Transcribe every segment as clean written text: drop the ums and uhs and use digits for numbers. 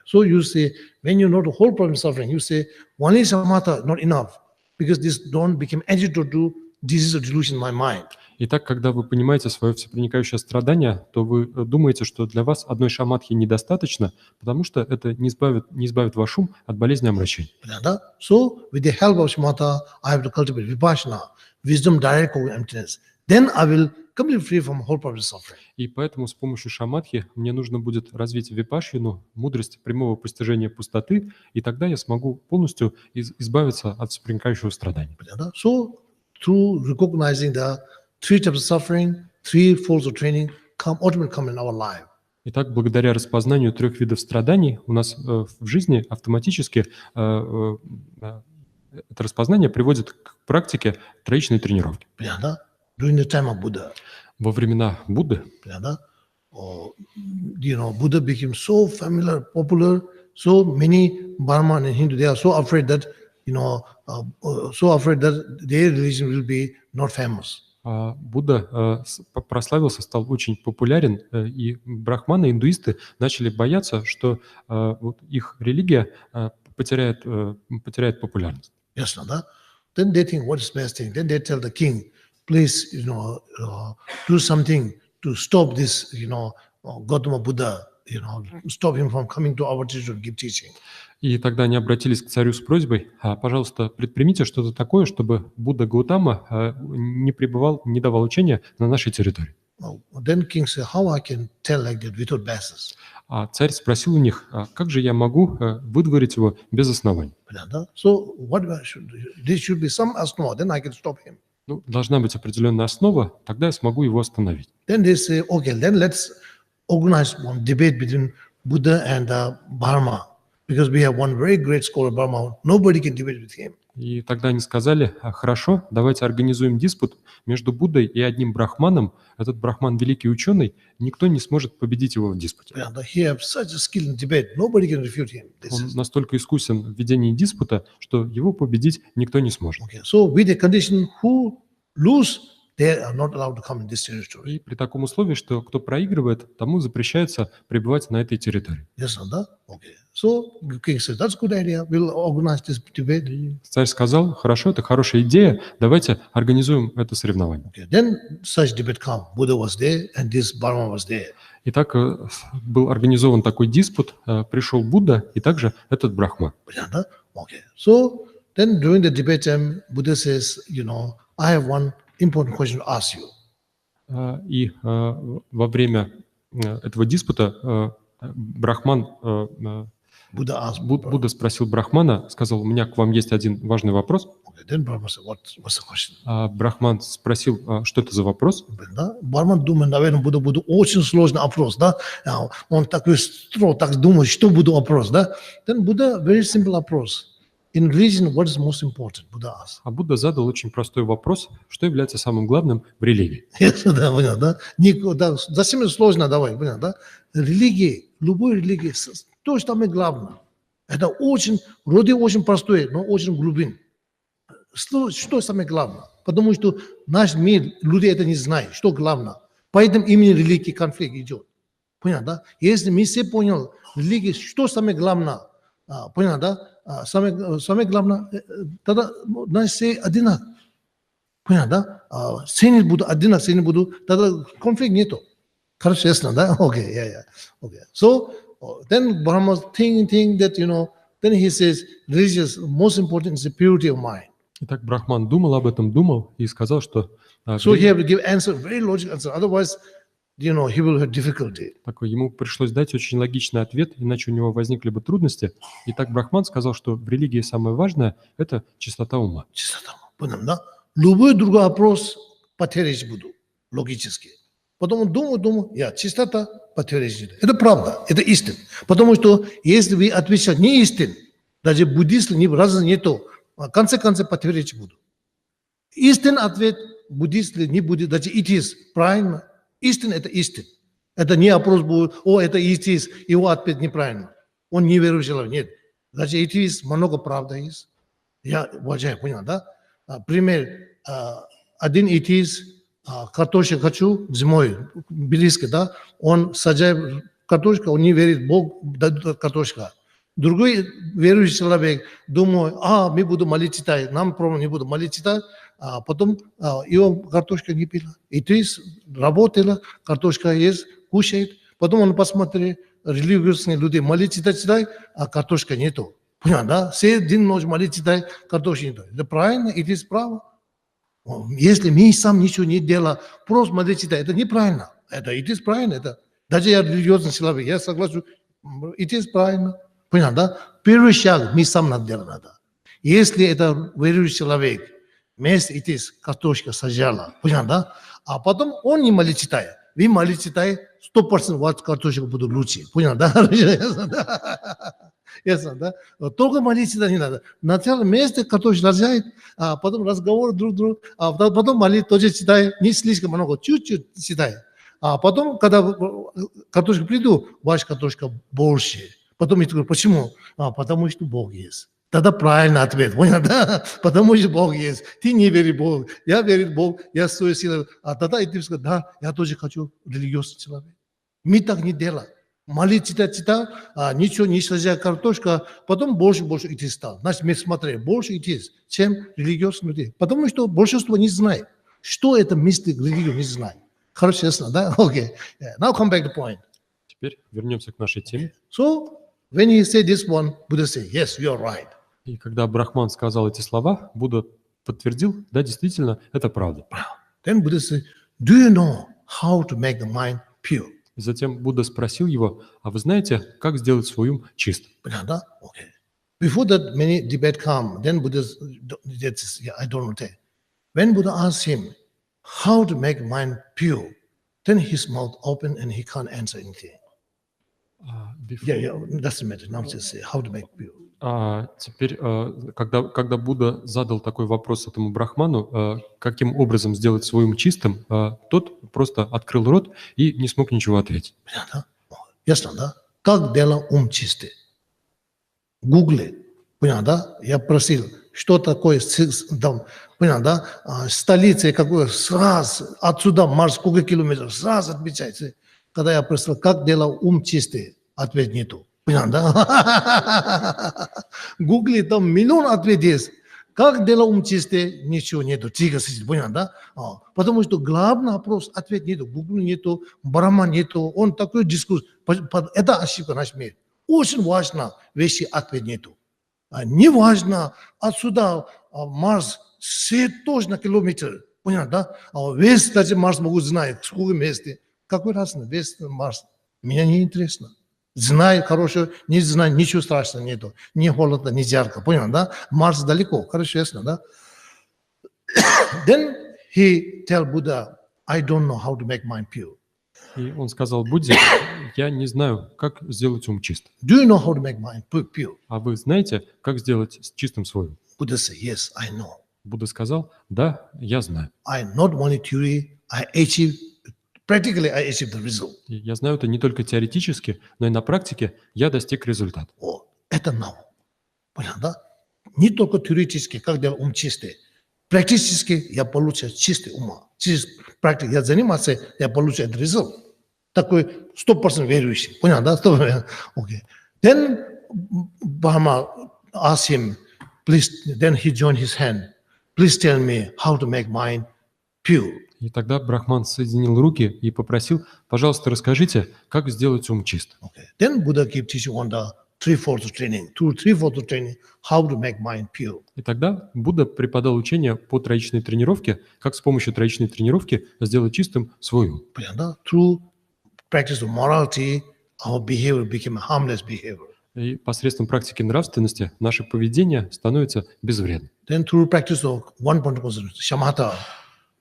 So you say, when you know the whole problem suffering, you say, only samatha not enough, because this don't become agitated to disease or delusion in my mind. Итак, когда вы понимаете свое всепроникающее страдание, то вы думаете, что для вас одной шаматхи недостаточно, потому что это не избавит ваш ум от болезни омрачения. So, with the help of samatha, I have to cultivate vipassana, wisdom direct over emptiness. Then I will completely free from whole problem suffering. И поэтому с помощью шаматхи мне нужно будет развить випашьяну, мудрость прямого постижения пустоты, и тогда я смогу полностью избавиться от всепроникающего страдания. So, through recognizing the three types of suffering, three folds of training ultimately come in our life. Итак, благодаря распознанию 3 видов страданий у нас в жизни автоматически это распознание приводит к практике троичной тренировки. During the time of Buddha, во времена Будды, Buddha became so familiar, popular, so many Brahman and Hindu, they are so afraid that, their religion will be not famous. Будда прославился, стал очень популярен, и брахманы, индуисты начали бояться, что их религия потеряет популярность. Yes, then they think, what is best thing? Then they tell the king, please, do something to stop this, Gautama Buddha, stop him from coming to our teacher and give teaching. И тогда они обратились к царю с просьбой: пожалуйста, предпримите что-то такое, чтобы Будда Гаутама не давал учения на нашей территории. Then king said, how I can tell like that without basis? А царь спросил у них: как же я могу выдворить его без оснований? So what should there should be some asana, then I can stop him. Должна быть определенная основа, тогда я смогу его остановить. Then they say, okay, then let's organize one debate between Buddha and Burma, because we have one very great scholar Burma. Nobody can debate with him. И тогда они сказали: хорошо, давайте организуем диспут между Буддой и одним брахманом. Этот брахман великий ученый, никто не сможет победить его в диспуте. Он настолько искусен в ведении диспута, что его победить никто не сможет. И при таком условии, что кто проигрывает, тому запрещается пребывать на этой территории. И царь сказал: хорошо, это хорошая идея, давайте организуем это соревнование. Итак, был организован такой диспут, пришел Будда и также этот брахман. Important question to ask you. И во время этого диспута Будда спросил брахмана, сказал: у меня к вам есть один важный вопрос. Брахман спросил: что это за вопрос? Брахман думает, наверное, Будда очень сложный вопрос, да? Он такой так думает, что будет вопрос, да? Then Buddha very simple вопрос. In religion, what is most important? Buddha asked. А Будда задал очень простой вопрос: что является самым главным в религии? Да, понятно, да? Зачем сложно, давай, понятно, да? Религия, любой религии, то, что самое главное. Это вроде очень простое, но очень глубин. Что самое главное? Потому что наш мир, люди это не знают, что главное. Поэтому именно религии конфликт идет. Понятно, да? Если мы все поняли, религия, что самое главное, понятно, да? Самое главное, тогда нас все одинаково. Понятно, да? Ценить буду, одинаково ценить буду, тогда конфликт нету. Хорошо, ясно, да? Okay, yeah. Okay. So, then Brahma think that, then he says, religious, most important is the purity of mind. Итак, брахман думал и сказал, что... So he have to give answer, very logical answer, otherwise, he will have difficulty. Ему пришлось дать очень логичный ответ, иначе у него возникли бы трудности. И так брахман сказал, что в религии самое важное – это чистота ума. Чистота ума, понял, да? Любой другой вопрос потерять буду, логически. Потом он думал, чистота потерять. Это правда, это истина. Потому что если вы отвечаете не истин, даже буддисты разницы нету, в конце концов потерять буду. Истинный ответ буддисты не будет, даже идти правильно. Истина – это истина. Это не вопрос будет, это истина, его ответ неправильно. Он не верующий человек, нет. Даже истина много правды есть. Я уважаю, понял, да? Пример, один атеист картошек хочу зимой, близко, да, он сажает картошку, он не верит, Бог дает картошка. Другой верующий человек думает, мы будем молить читать, нам проблем не будем молить читать, а потом его картошка не пила. И ты работала, картошка есть, кушает, потом он посмотрит, религиозные люди молить читать, а картошка нету. Понятно, да? Все день ночь молить читать, картошки нету. Это правильно, это справа. Если мы сам ничего не делаем, просто молить читать, это неправильно. Это правильно, это даже я религиозный человек, я согласен, это правильно. Понятно, да? Первый шаг мы сам надо делать надо. Если это верующий человек, вместе идти картошка сажала, понятно, да? А потом он не молит читает. Вы молить читает, 100% ваша картошка будет лучше. Понятно, да? Ясно, да? Только молить читать не надо. Сначала вместе картошку сажает, а потом разговор друг другу, а потом молить тоже читает, не слишком много, чуть-чуть читает. А потом, когда картошка приду, ваша картошка больше. Потом я говорю, почему? Потому что Бог есть. Тогда правильный ответ, понял, да? Потому что Бог есть. Ты не веришь в Бога, я верю в Бога, я свою силу. А тогда и ты скажешь, да, я тоже хочу религиозный человек. Мы так не делаем. Молить, читать, ничего не сажая картошка, потом больше идти стал. Значит, мы смотрели, больше идти, чем религиозные люди. Потому что большинство не знает, что это мистик, религию не знает. Хорошо, ясно, да? Окей. Now come back to point. Теперь вернемся к нашей теме. So, when he said this one, Buddha said, yes, you're right. И когда Брахман сказал эти слова, Будда подтвердил, да, действительно, это правда. Then Buddha said, do you know how to make the mind pure? Затем Будда спросил его, а вы знаете, как сделать свой ум чистым? Okay. Before that, many debate come. Then Buddha, I don't know. When Buddha asked him how to make mind pure, then his mouth open and he can't answer anything. Doesn't matter. Now just say how to make pure. Теперь, когда Будда задал такой вопрос этому брахману, каким образом сделать свой ум чистым, тот просто открыл рот и не смог ничего ответить. Ясно, да? Как делать ум чистый? Гугли. Понятно, да? Я просил, что такое понятно, да? Столица какой, сразу отсюда марш сколько километров, сразу отвечайте. Когда я просил, как делать ум чистый, ответ нету. Понятно, да? Гугли, там миллион ответов есть. Как делать ум чистый, ничего нету. Тихо сидит, понятно, да? Потому что главный вопрос, ответ нету. Гугли нету, Брахма нету. Он такой дискурс. Это ошибка наш мир. Очень важно, вещи ответ нету. Не важно, отсюда Марс, свет тоже на километр. Понятно, да? Весь даже Марс могут знать, сколько мест. Какой разница, весь Марс. Меня не интересно. Знаю, хорошо, не знаю, ничего страшного нету. Ни холодно, ни жарко. Понял, да? Марс далеко, хорошо, ясно, да? Then he tell Buddha, I don't know how to make mind pure. И он сказал Будде, я не знаю, как сделать ум чистым. Do you know how to make mind pure? А вы знаете, как сделать чистым свой ум? Buddha said, yes, I know. Будда сказал, да, я знаю. I not only theory, I achieve. Practically, I achieved the result. Я знаю это не только теоретически, но и на практике я достиг результата. Это now. Понятно, да? Не только теоретически, как делать ум чистый. Практически я получаю чистый ум. Через практику я занимался, я получаю этот результат. Такой 100% верующий. Понятно, да? Okay. Then Brahma asked him, please, then he joined his hand. Please tell me how to make mind pure. И тогда Брахман соединил руки и попросил, пожалуйста, расскажите, как сделать ум чистым. Okay. Then Buddha gave teaching on the 3/4 training, how to make mind pure. И тогда Будда преподал учение по троичной тренировке, как с помощью троичной тренировки сделать чистым свой ум. Through practice of morality, our behavior became a harmless behavior. И посредством практики нравственности наше поведение становится безвредным. Then through practice of one point shamatha,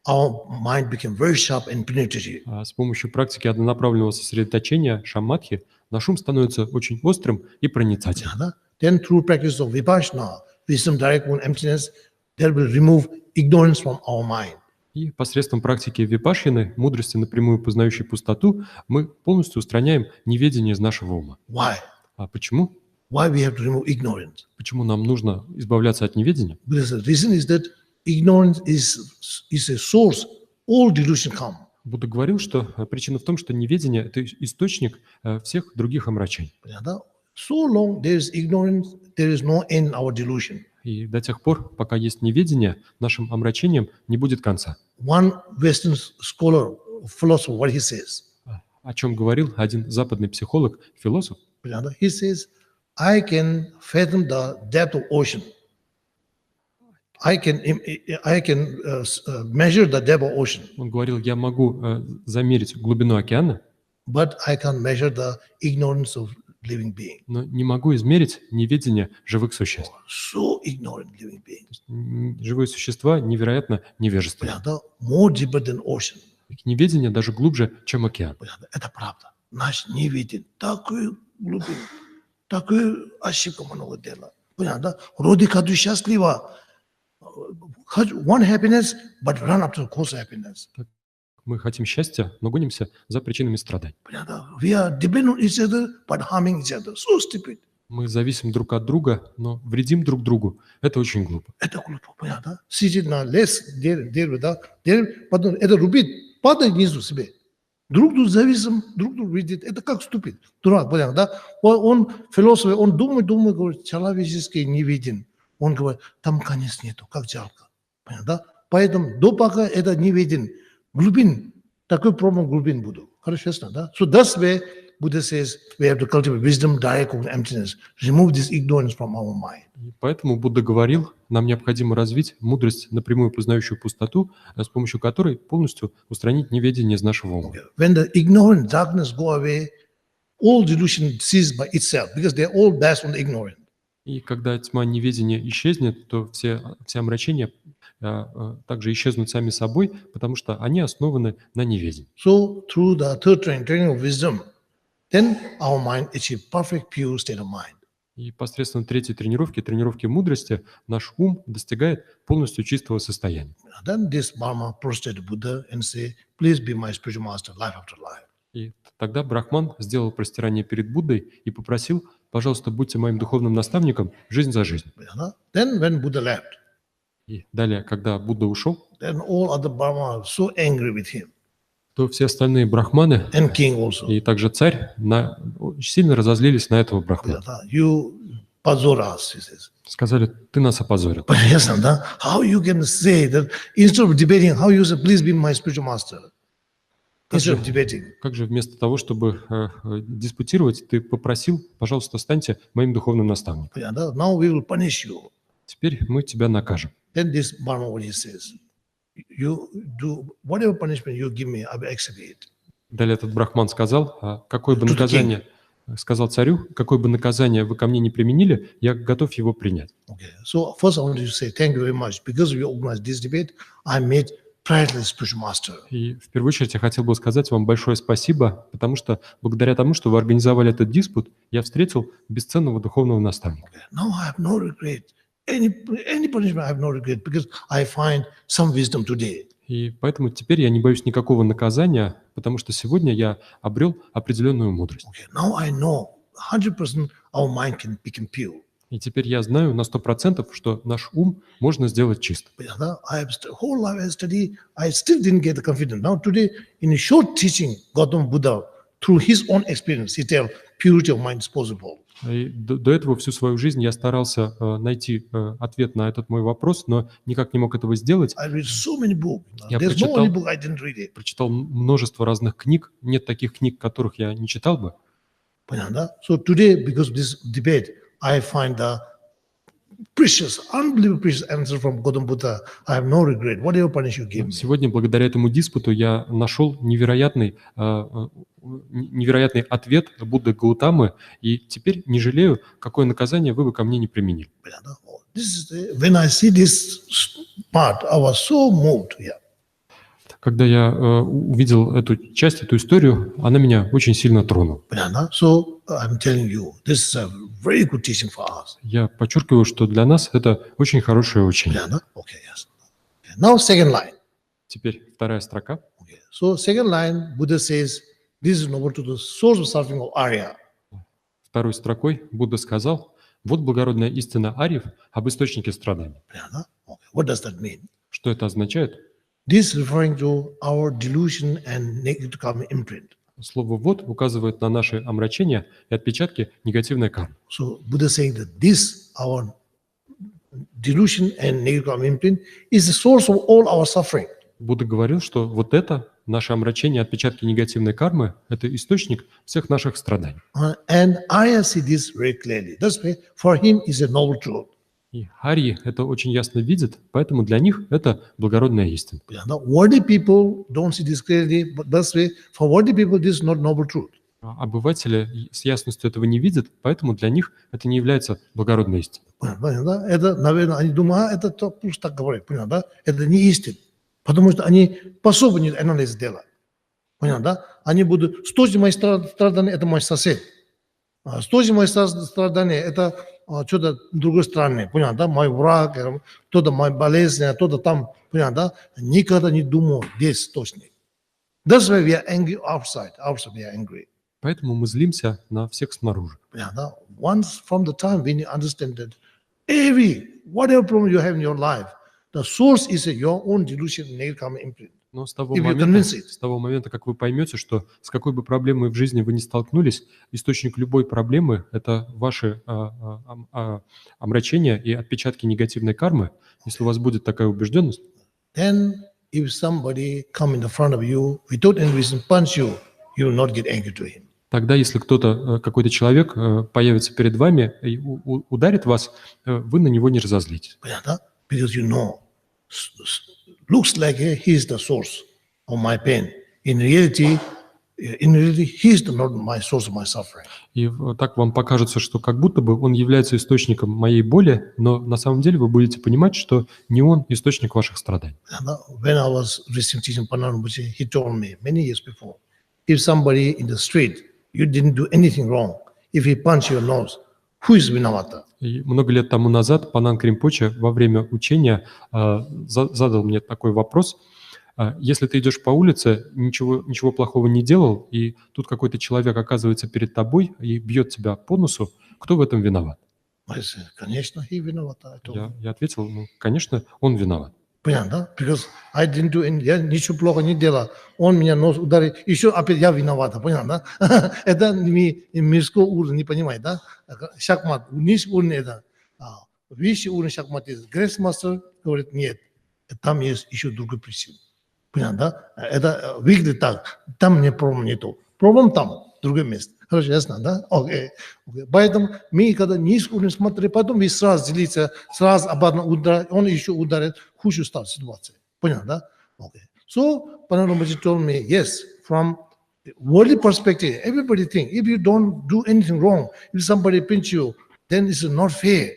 our mind became very sharp and penetrative. А с помощью практики однонаправленного сосредоточения шаматхи наш ум становится очень острым и проницательным. Then through practice of vipassana, wisdom direct one emptiness, that will remove ignorance from our mind. И посредством практики випашьяны, мудрости напрямую познающей пустоту, мы полностью устраняем неведение из нашего ума. Why? А почему? Why we have to remove ignorance? Почему нам нужно избавляться от неведения? Because the reason is that ignorance is a source all delusion come. Будда говорил, что причина в том, что неведение – это источник всех других омрачений. So long there is ignorance, there is no end in our delusion. И до тех пор, пока есть неведение, нашим омрачениям не будет конца. One Western scholar, philosopher, what he says. О чем говорил один западный психолог, философ? He says, I can fathom the depth of ocean. I can measure the depth of ocean. Он говорил, я могу замерить глубину океана, but I can't measure the ignorance of living being. но не могу измерить неведение живых существ. So ignorant living being. Живые существа невероятно невежественны. More deeper than ocean. Их неведение даже глубже, чем океан. Это правда. Наш невиден такой глубин, такой ошибка много дела. Понятно? Вроде как счастливо. One happiness, but run after cause happiness. Мы хотим счастья, но гонимся за причинами страданий. We are dependent on each other, but harming each other. So stupid. Мы зависим друг от друга, но вредим друг другу. Это очень глупо. Это глупо, понятно? Сидит на лес, потом это рубит, падает внизу себе. Друг друга зависим, друг друга видит. Это как ступид. Дурак, понятно, да? Он философ, он думает, говорит, человеческий не виден. Он говорит, там конец нету, как жалко. Понятно, да? Поэтому до пока это не виден. Глубин, такой проблем глубин буду. Хорошо, ясно, да? So that's where Buddha says we have to cultivate wisdom, direct emptiness, remove this ignorance from our mind. И поэтому Будда говорил, нам необходимо развить мудрость, напрямую познающую пустоту, с помощью которой полностью устранить неведение из нашего ума. When the ignorance, darkness go away, all delusion ceases by itself, because they are all based on the ignorance. И когда тьма неведения исчезнет, то все омрачения также исчезнут сами собой, потому что они основаны на неведении. So through the third training of wisdom, then our mind achieves perfect pure state of mind. И посредством третьей тренировки мудрости, наш ум достигает полностью чистого состояния. Then this Brahma prostrated Buddha and say, please be my spiritual master, life after life. И тогда Брахман сделал простирание перед Буддой и попросил, пожалуйста, будьте моим духовным наставником жизнь за жизнь. Then when Buddha left, И далее, когда Будда ушел, then all other Brahma were so angry with him, то все остальные брахманы and king also. и также царь очень сильно разозлились на этого брахмана. You позор us, he says. Сказали, ты нас опозорил. Yes, how you can say that instead of debating, how you say, please be my spiritual master? Instead of debating. Как же вместо того, чтобы диспутировать, ты попросил, пожалуйста, станьте моим духовным наставником. Now we will punish you. Теперь мы тебя накажем. Then this Brahma, what he says, you do whatever punishment you give me, I will accept it. Далее этот брахман сказал, какое бы наказание, сказал царю, какое бы наказание вы ко мне не применили, я готов его принять. Okay. So first I want to say thank you very much because you organized this debate. I made practice spiritual master. И в первую очередь я хотел бы сказать вам большое спасибо, потому что благодаря тому, что вы организовали этот диспут, я встретил бесценного духовного наставника. Okay. Now I have no regret. Any punishment I have no regret because I find some wisdom today. И поэтому теперь я не боюсь никакого наказания, потому что сегодня я обрел определенную мудрость. Okay. Now I know 100% our mind can become pure. И теперь я знаю на 100%, что наш ум можно сделать чистым. I have whole life I study, I still didn't get the confidence. Now today, in a short teaching, Гаутама Buddha, through his own experience, he tells purity of mind is possible. И до этого всю свою жизнь я старался найти ответ на этот мой вопрос, но никак не мог этого сделать. Я прочитал множество разных книг. Нет таких книг, которых я не читал бы. So today, because of this debate, I find the precious, unbelievable precious answer from Гаутама Buddha. I have no regret. Whatever punishment you give me. Сегодня, благодаря этому диспуту, я нашел невероятный ответ Будды Гаутамы, и теперь не жалею, какое наказание вы бы ко мне не применили. When I see this part, I was so moved. Когда я увидел эту часть, эту историю, она меня очень сильно тронула. So I'm telling you, this is a very good teaching for us. Я подчеркиваю, что для нас это очень хорошее учение. Okay, yes. Now second line. Теперь вторая строка. Okay. So second line, Buddha says, this is noble to the source of suffering of Arya. Второй строкой Будда сказал, вот благородная истина ариев об источнике страданий. Okay. What does that mean? Что это означает? This referring to our delusion and negative karma imprint. Слово «вот» указывает на наши омрачения и отпечатки негативной кармы. So Buddha saying that this our delusion and negative karma imprint is the source of all our suffering. Будда говорил, что вот это, наши омрачения, отпечатки негативной кармы, это источник всех наших страданий. And I see this very clearly. That's why for him is a noble truth. И арии это очень ясно видят, поэтому для них это благородная истина. Worldly people don't see this clearly, but that's why for worldly people this is not noble truth. Обыватели с ясностью этого не видят, поэтому для них это не является благородной истиной. Это, наверное, они думают, это просто так говорят, понятно, да? Это не истина, потому что они по-особому не анализ делают. Понятно, да? Они будут, что же мои страдания, это мой сосед. Что же мои страдания, это что-то другой страны, понятно, да? Мой враг, кто-то моя болезнь, кто-то там, понятно, да? Никогда не думал здесь точно. That's why we are angry outside we are angry. Поэтому мы злимся на всех снаружи. Once from the time when you understand that whatever problem you have in your life, the source is your own delusion, negative karma imprint. Но с того момента, как вы поймете, что с какой бы проблемой в жизни вы ни столкнулись, источник любой проблемы – это ваши омрачения и отпечатки негативной кармы. Если у вас будет такая убежденность, then if somebody come in the front of you without any reason punch you, you will not get angry to him. Тогда, если кто-то, какой-то человек появится перед вами и ударит вас, вы на него не разозлитесь. Because you know, looks like he is the source of my pain. In reality, he is not my source of my suffering. И так вам покажется, что как будто бы он является источником моей боли, но на самом деле вы будете понимать, что не он источник ваших страданий. When I was receiving teaching Pananabuchi, he told me many years before, if somebody in the street, you didn't do anything wrong, if he punch your nose, who is Vinavata? И много лет тому назад Пананг Ринпоче во время учения задал мне такой вопрос. Если ты идешь по улице, ничего плохого не делал, и тут какой-то человек оказывается перед тобой и бьет тебя по носу, кто в этом виноват? Конечно, Я ответил, ну, конечно, он виноват. Понятно, да? Because I didn't do anything, я ничего плохо не делал. Он меня нос ударил, еще опять я виноват, понятно, да? Это мирской уровень, не понимаете, да? Шахмат, низкий уровень это. Высший уровень шахмат, грейсмастер говорит, нет, там есть еще другой причина. Понятно, да? Это выглядит так, там не проблем нету. Проблем там, другое место. Хорошо, ясно, да? Окей. Поэтому мы, когда низкий уровень смотрим, потом мы сразу делиться, сразу обратно ударить, он еще ударит, хуже стала ситуация. Понятно, да? Okay. So, Pananabuchi told me, yes, from worldly perspective, everybody think, if you don't do anything wrong, if somebody pinch you, then it's not fair.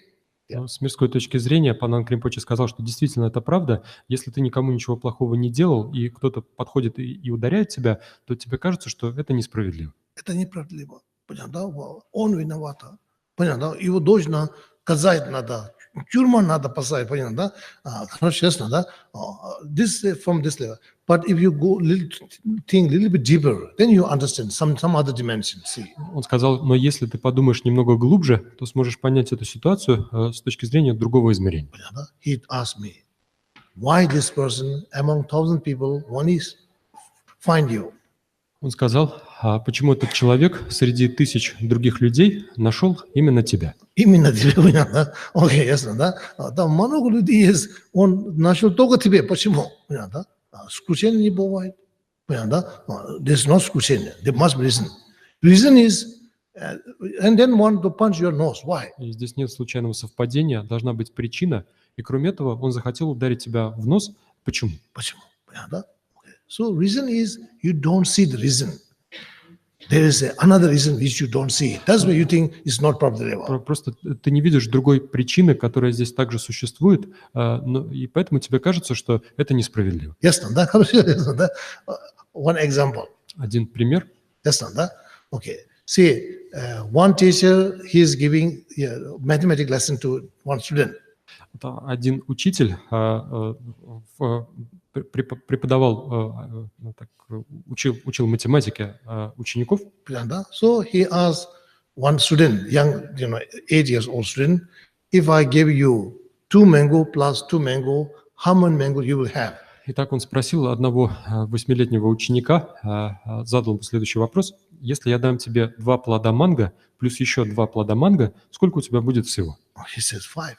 Но с мирской точки зрения Пананг Ринпоче сказал, что действительно это правда. Если ты никому ничего плохого не делал, и кто-то подходит и ударяет тебя, то тебе кажется, что это несправедливо. Это неправдиво. Понятно, да? Он виноват. Понятно, да? Его должно казать надо, тюрьма надо посадить, понятно, да? Хорошо, ясно, да? This from this level. But if you go think a little bit deeper, then you understand some other dimension. See. Он сказал, но если ты подумаешь немного глубже, то сможешь понять эту ситуацию с точки зрения другого измерения. He asked me, why this person among 1000 people, one is find you? Он сказал, а почему этот человек среди тысяч других людей нашел именно тебя? Именно тебя, понятно? Окей, ясно, да? Там много людей есть, он нашел только тебе. Почему? Понятно? Исключения не бывает. Понятно? There's no исключение. There must be reason. Reason is, and then want to punch your nose. Why? И здесь нет случайного совпадения, должна быть причина. И кроме этого, он захотел ударить тебя в нос. Почему? Почему? Понятно? So reason is you don't see the reason. There is another reason which you don't see. That's why you think it's not properly. Просто ты не видишь другой причины, которая здесь также существует, и поэтому тебе кажется, что это несправедливо. Ясно, да? Хорошо, ясно, да? One example. Один пример. Ясно, да? Okay. See, one teacher, he is giving mathematics lesson to one student. Один учитель преподавал, учил математике учеников. So he asked one student, young, 8 years old student, if I give you 2 mango plus 2 mango, how many mango you will have? Итак, он спросил одного 8-летнего ученика, задал ему следующий вопрос. Если я дам тебе 2 плода манго, плюс еще 2 плода манго, сколько у тебя будет всего? He says 5.